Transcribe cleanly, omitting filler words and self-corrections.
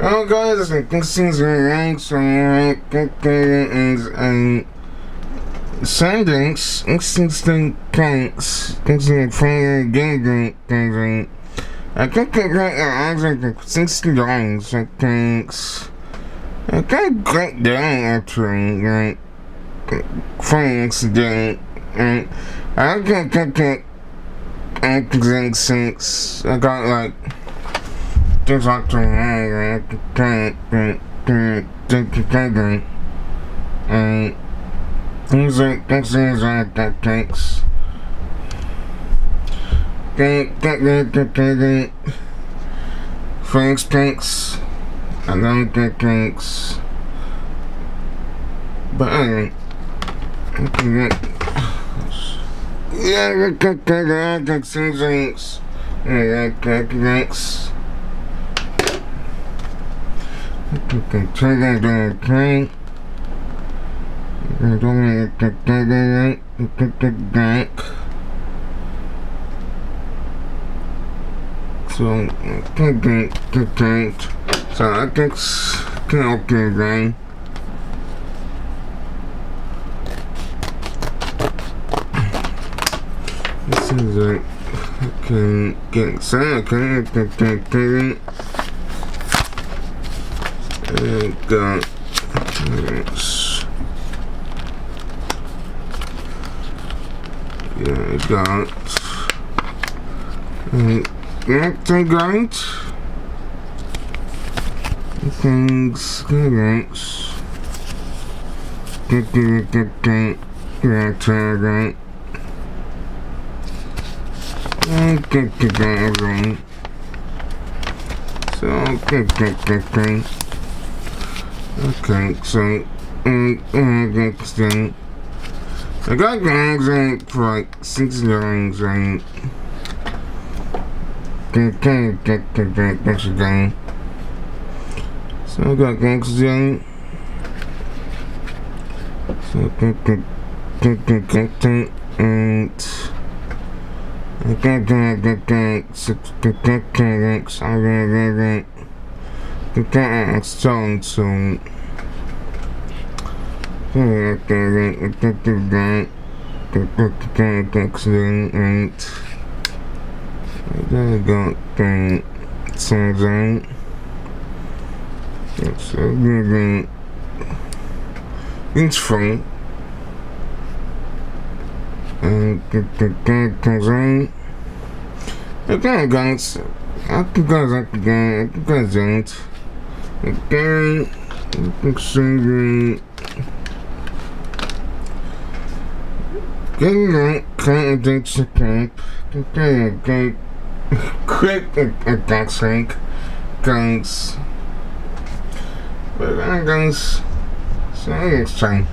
Oh guys, things ranks and SanDisk SSD tanks, things fire gaming things. I can't get like 60 dollars tanks. I can't get down actually like things down and I can't get since I got like just like to and things like that tanks. Thanks tanks. I don't get tanks. But I yeah, I got some things. Yeah, thanks. Try that okay. I don't get back. So, so I guess okay then. This is like I can get some, okay, got this. Yeah, I got activate things, thanks. Activate. Everything. So okay, so next thing. I got games for like 6 years and next again. So I got games in. So and I got stone soon. And I got something. It's really it's fun. And okay guys, quick attacks like guys, but guys, see you next time.